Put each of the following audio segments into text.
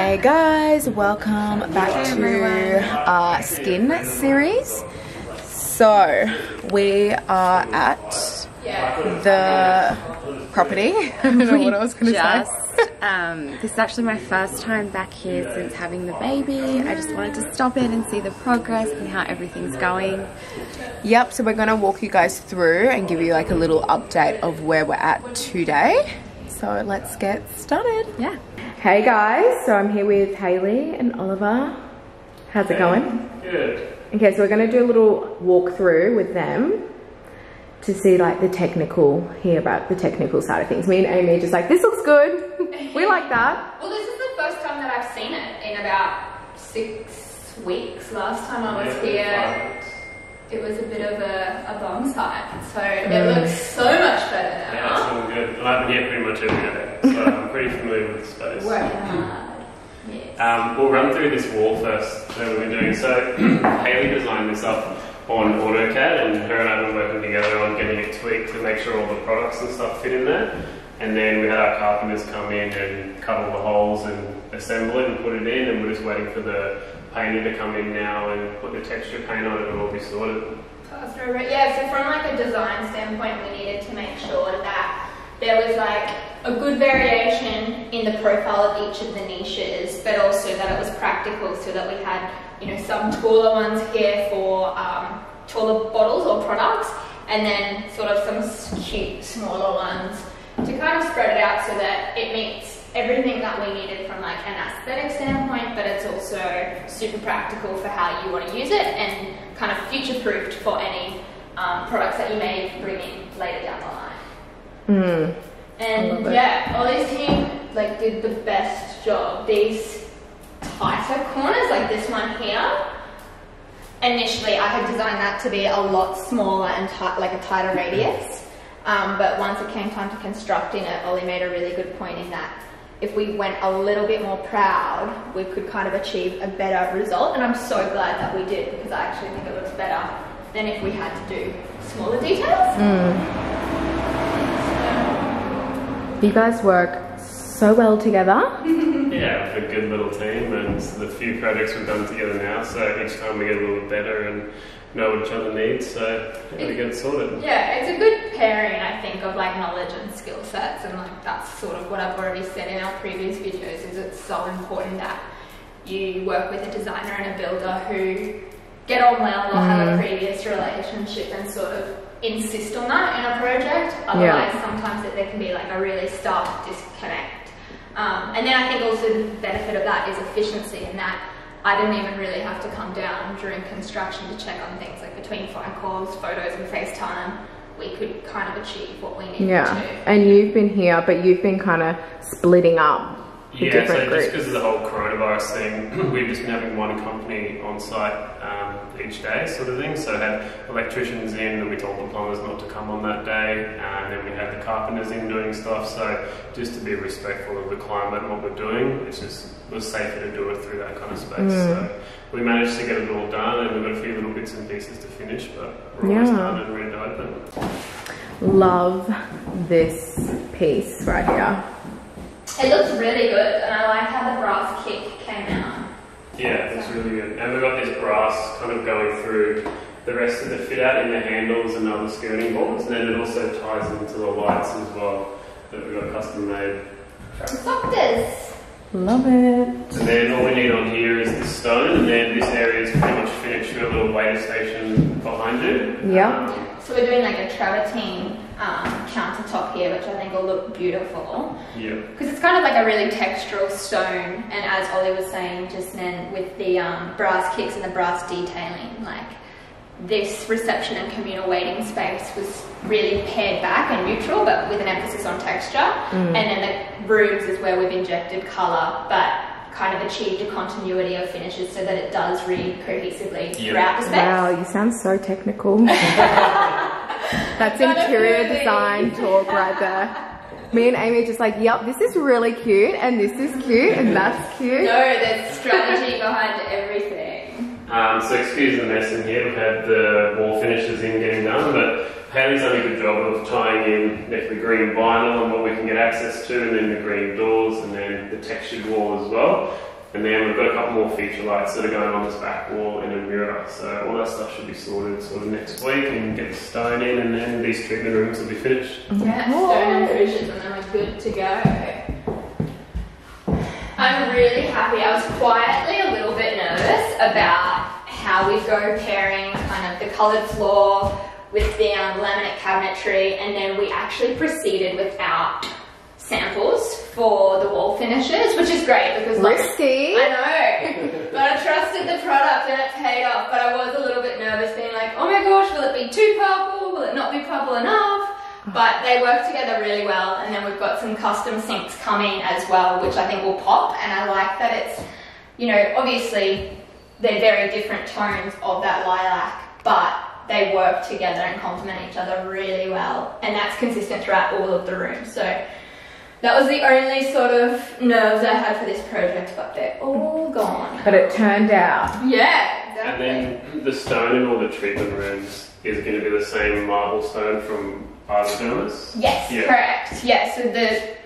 Hey guys, welcome back to our Sskin series. So we are at the property. I don't know what I was going to say. This is actually my first time back here since having the baby. I just wanted to stop in and see the progress and how everything's going. Yep, so we're going to walk you guys through and give you like a little update of where we're at today. So let's get started. Yeah. Hey guys, so I'm here with Hayley and Oliver. How's it going? Good. Okay, so we're going to do a little walkthrough with them to see like the technical, hear about the technical side of things. Me and Amy are just like, this looks good. We like that. Well, this is the first time that I've seen it in about 6 weeks. Last time I was here, it was a bit of a bomb site. So it looks so much better now. Yeah, it's all good. And I've been here pretty much every day, so I'm pretty familiar with the space. Working hard. Yes. We'll run through this wall first that we've been doing. So Hayley designed this up on AutoCAD, and her and I have been working together on getting it tweaked to make sure all the products and stuff fit in there. And then we had our carpenters come in and cut all the holes and assemble it and put it in, and we're just waiting for the painter to come in now and put the texture paint on it and all be sorted. Yeah, so from like a design standpoint, we needed to make sure that there was like a good variation in the profile of each of the niches, but also that it was practical, so that we had, you know, some taller ones here for taller bottles or products, and then sort of some cute smaller ones to kind of spread it out so that it meets everything that we needed from like an aesthetic standpoint, but it's also super practical for how you want to use it and kind of future-proofed for any products that you may bring in later down the line. And yeah, Ollie's team like did the best job. These tighter corners, like this one here, initially I had designed that to be a lot smaller and like a tighter radius. But once it came time to constructing it, Ollie made a really good point in that if we went a little bit more proud, we could kind of achieve a better result. And I'm so glad that we did, because I actually think it looks better than if we had to do smaller details. You guys work so well together. Yeah, it's a good little team, and the few projects we've done together now, so each time we get a little bit better and know what each other needs, so we get it sorted. Yeah, it's a good pairing, I think, of like knowledge and skill sets, and like that's sort of what I've already said in our previous videos, is it's so important that you work with a designer and a builder who get on well or have a previous relationship and sort of insist on that in a project. Otherwise, sometimes there can be like a really stark disconnect. And then I think also the benefit of that is efficiency, in that I didn't even really have to come down during construction to check on things. Like between phone calls, photos and FaceTime, we could kind of achieve what we needed to. And you've been here, but you've been kind of splitting up the different groups. Just because of the whole coronavirus thing, we've just been having one company on site each day, sort of thing. So I had electricians in, and we told the plumbers not to come on that day, and then we had the carpenters in doing stuff. So just to be respectful of the climate and what we're doing, it was safer to do it through that kind of space. So we managed to get it all done, and we've got a few little bits and pieces to finish, but we're almost done and ready to open. Love this piece right here. It looks really good, and I like how the brass kick came out. Yeah, it's really good. And we've got this brass kind of going through the rest of the fit out in the handles and other skirting boards, and then it also ties into the lights as well that we've got custom made. From Soktas. Love it. And then all we need on here is the stone, and then this area is pretty much finished with a little waiter station behind you. So we're doing like a travertine countertop here, which I think will look beautiful. Yeah. Because it's kind of like a really textural stone, and as Ollie was saying just then, with the brass kicks and the brass detailing, like this reception and communal waiting space was really pared back and neutral, but with an emphasis on texture. And then the rooms is where we've injected colour, but kind of achieved a continuity of finishes so that it does read cohesively throughout the space. Wow, you sound so technical. That's interior design talk right there. Me and Amy are just like, yep, this is really cute, and this is cute, and that's cute. No, there's strategy behind everything. So excuse the mess in here. We've had the wall finishes in getting done, but Hayley's done a good job of tying in the green vinyl and what we can get access to, and then the green doors, and then the textured wall as well. And then we've got a couple more feature lights that are going on this back wall and a mirror. So all that stuff should be sorted sort of next week and get the stone in, and then these treatment rooms will be finished. Yeah, stone and finishes, and then we're good to go. I'm really happy. I was quietly a little bit nervous about how we go pairing kind of the coloured floor with the laminate cabinetry, and then we actually proceeded without samples for the wall finishes, which is great because risky. I know, but I trusted the product and it paid off. But I was a little bit nervous, being like, oh my gosh, will it be too purple? Will it not be purple enough? But they work together really well, and then we've got some custom sinks coming as well, which I think will pop. And I like that it's, you know, obviously they're very different tones of that lilac, but they work together and complement each other really well, and that's consistent throughout all of the rooms. So that was the only sort of nerves I had for this project, but they're all gone. But it turned out. Yeah, exactly. And then the stone in all the treatment rooms is going to be the same marble stone from Artemis? Yes, yeah. Correct. Yeah, so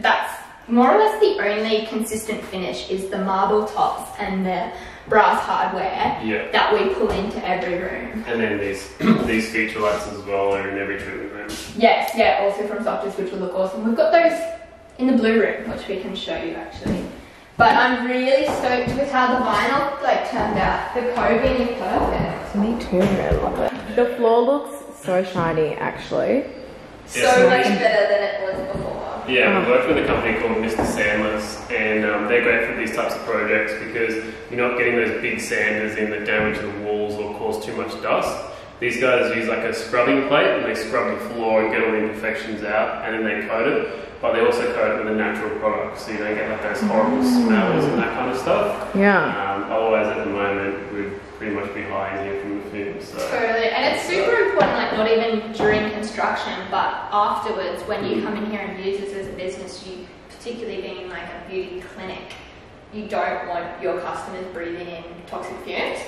that's more or less the only consistent finish is the marble tops and the brass hardware that we pull into every room. And then these feature lights as well are in every treatment room. Yes, yeah, also from Soktas, which will look awesome. We've got those in the blue room, which we can show you actually. But I'm really stoked with how the vinyl turned out. The coving is perfect. Me too, I love it. The floor looks so shiny actually. So much better than it was before. Yeah, we work with a company called Mr. Sandless, and they're great for these types of projects because you're not getting those big sanders in that damage the walls or cause too much dust. These guys use like a scrubbing plate and they scrub the floor and get all the imperfections out, and then they coat it. But they also coat it with a natural product, so you don't get like those horrible smells and that kind of stuff. Yeah. Otherwise, at the moment, we'd pretty much be high in here from the fumes. So. Totally, and it's super important, like not even during construction, but afterwards, when you come in here and use this as a business, you, particularly being like a beauty clinic, you don't want your customers breathing in toxic fumes.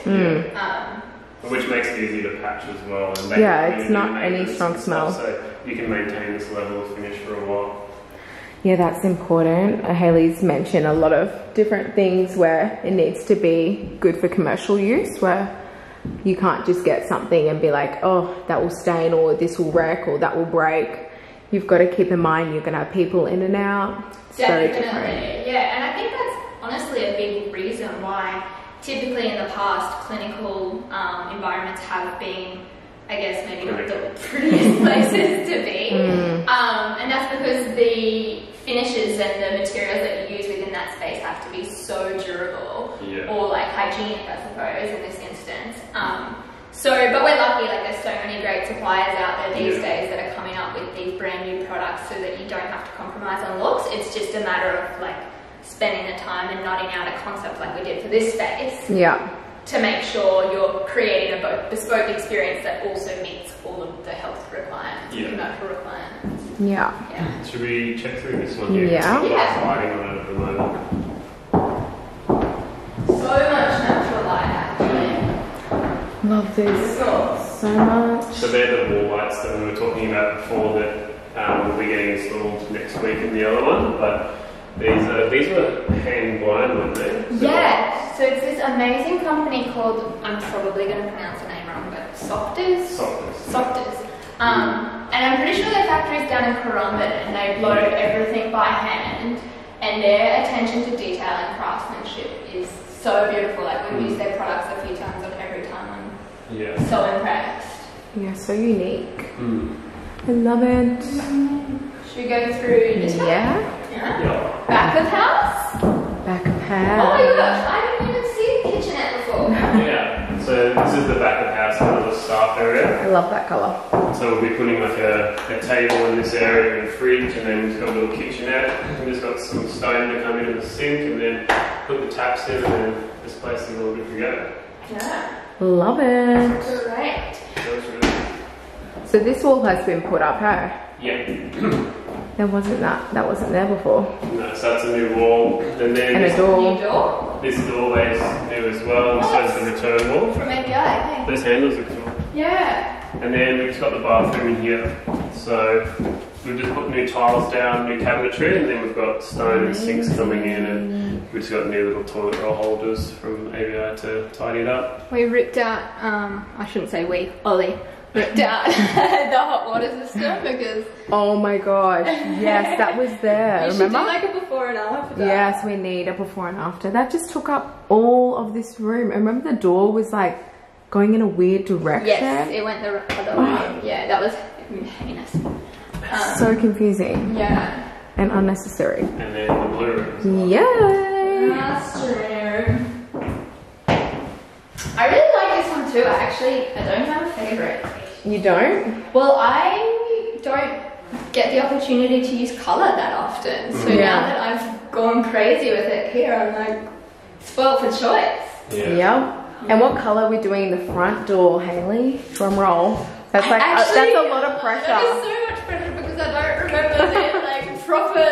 Which makes it easy to patch as well. And it's not any strong smell. So you can maintain this level of finish for a while. Yeah, that's important. Hayley's mentioned a lot of different things where it needs to be good for commercial use, where you can't just get something and be like, oh, that will stain, or this will wreck, or that will break. You've got to keep in mind you're going to have people in and out. It's very different. Yeah, and I think that's honestly a big reason why typically in the past clinical environments have been, I guess, maybe not the prettiest places to be. And that's because the finishes and the materials that you use within that space have to be so durable or like hygienic, I suppose, in this instance. But we're lucky, like there's so many great suppliers out there these days that are coming up with these brand new products so that you don't have to compromise on looks. It's just a matter of like spending the time and nutting out a concept like we did for this space. To make sure you're creating a bespoke experience that also meets all of the health requirements, commercial requirements. Should we check through this one here? Yeah. There's a lot of lighting on it at the moment. So much natural light, actually. Love this so much. So they're the wall lights that we were talking about before that will be getting installed next week in the other one. But these were hand blown, weren't they? So it's this amazing company called, I'm probably going to pronounce the name wrong, but Soktas. And I'm pretty sure their factory's down in Currumbin, and they blow everything by hand, and their attention to detail and craftsmanship is so beautiful. Like we've used their products a few times, and every time I'm so impressed. Yeah, so unique. I love it. Should we go through this one? Yeah. Back of house? Back of house. Oh my gosh, I didn't even see the kitchenette before. So this is the back of house, kind of the staff area. I love that colour. So we'll be putting like a table in this area and a fridge, and then we've got a little kitchenette. And we've got some stone to come into the sink, and then put the taps in, and then this place is all good to go. Love it. Great. So this wall has been put up, hey? Yeah. That wasn't there before. No, so that's a new wall. And then a door. New door? This doorway is new as well, and so is the return wall. From API, Those handles are cool. Yeah. And then we've just got the bathroom in here. So we've just put new tiles down, new cabinetry, and then we've got stone and sinks coming in, and We just got new little toilet roll holders from ABI to tidy it up. We ripped out, I shouldn't say we, Ollie ripped out the hot water system because... Oh my gosh, yes, that was there, you remember? should do like a before and after. Yes, we need a before and after. That just took up all of this room. And remember the door was like going in a weird direction? Yes, it went the other way. Yeah, that was heinous. So confusing. Yeah. And unnecessary. And then the blue room. Yay! Master. I really like this one too. I don't have a favourite. You don't? Well, I don't get the opportunity to use colour that often. So now that I've gone crazy with it here, I'm like spoiled for choice. Yeah. Yep. And what colour are we doing in the front door, Hayley? Drum roll. That's like that's a lot of pressure. That is so much pressure because I don't remember the like proper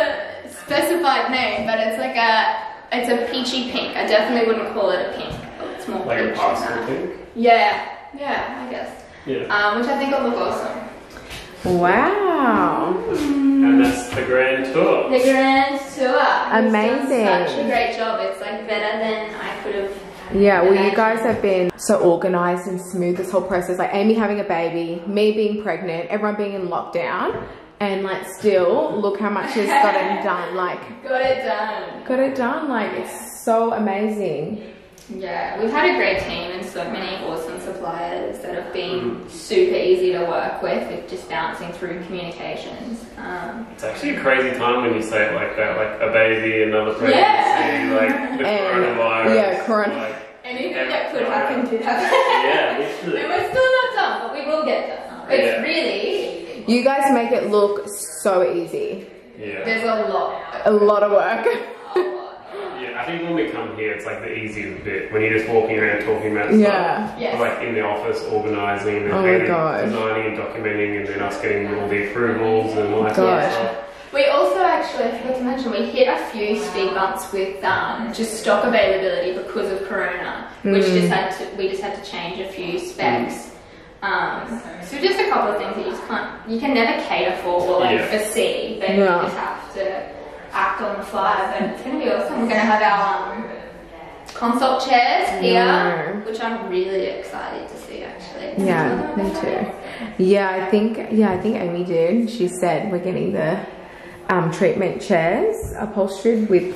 specified name, but it's like it's a peachy pink. I definitely wouldn't call it a pink. It's more Like a peach pastel than that. pink? Yeah, I guess. Yeah. Which I think will look awesome. Wow. And that's the grand tour. The grand tour. Amazing. Done such a great job. It's like better than I could have. Yeah, well, you guys have been so organised and smooth this whole process. Like Amy having a baby, me being pregnant, everyone being in lockdown, and like still, look how much has gotten done. Like Got it done. got it done. Like it's so amazing. Yeah, we've had a great team and so many awesome suppliers that have been super easy to work with just bouncing through communications. It's actually a crazy time when you say it like that, like a baby, another pregnancy, like the coronavirus. Yeah, corona. Like, anything that could happen did happen. Yeah, literally. And we're still not done, but we will get done. It's really... You guys make it look so easy. Yeah. There's a lot. A lot of work. Yeah, I think when we come here, it's like the easiest bit. When you're just walking around talking about stuff. Yes. Like in the office, organising, and Oh then my God. designing and documenting, and then us getting all the approvals and all that Gosh. sort of stuff. We also actually, I forgot to mention, we hit a few speed bumps with just stock availability because of Corona, which we just had to change a few specs. So just a couple of things that you can never cater for or like foresee, but you just have to act on the fly. But it's going to be awesome. We're going to have our consult chairs here, which I'm really excited to see actually. Yeah, me too. Yeah, I think Amy did. She said we're getting the treatment chairs upholstered with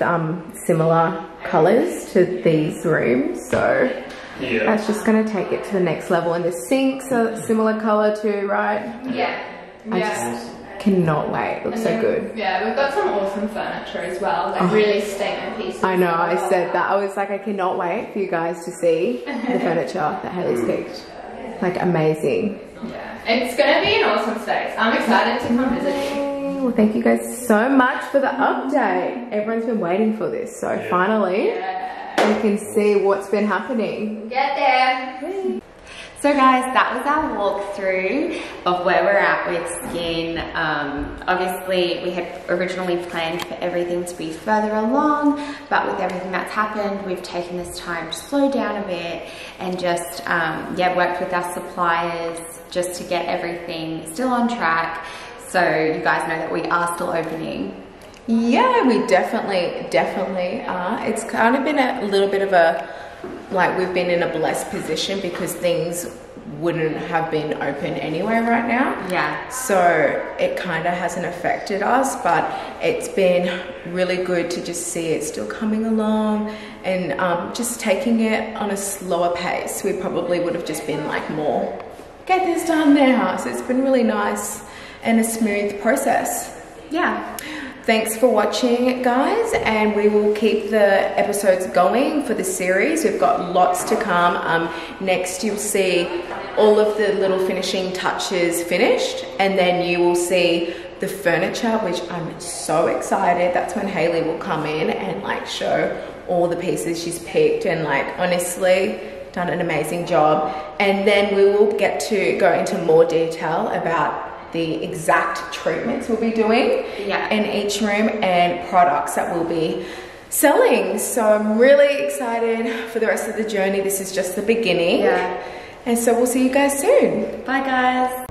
similar colours to these rooms. So that's just going to take it to the next level. And the sinks are similar colour too, right? Yeah. I just cannot wait. It looks so good. Yeah, we've got some awesome furniture as well, like really statement pieces. I know, I said that. I was like, I cannot wait for you guys to see the furniture that Hayley's picked. Like, amazing. Yeah, it's going to be an awesome space. I'm excited to come visit you. Well, thank you guys so much for the update. Everyone's been waiting for this, so finally we can see what's been happening. Get there. So guys, that was our walkthrough of where we're at with Sskin. Obviously, we had originally planned for everything to be further along, but with everything that's happened, we've taken this time to slow down a bit and just, worked with our suppliers just to get everything still on track. So you guys know that we are still opening. Yeah, we definitely are. It's kind of been a little bit of a, like we've been in a blessed position because things wouldn't have been open anyway right now. Yeah. So it kind of hasn't affected us, but it's been really good to just see it still coming along and just taking it on a slower pace. We probably would have just been like more, get this done now. So it's been really nice and a smooth process. Yeah. Thanks for watching, guys, and we will keep the episodes going for the series. We've got lots to come. Next you'll see all of the little finishing touches finished, and then you will see the furniture, which I'm so excited. That's when Hayley will come in and like show all the pieces she's picked, and like honestly done an amazing job. And then we will get to go into more detail about the exact treatments we'll be doing in each room and products that we'll be selling. So I'm really excited for the rest of the journey. This is just the beginning. And so we'll see you guys soon. Bye guys.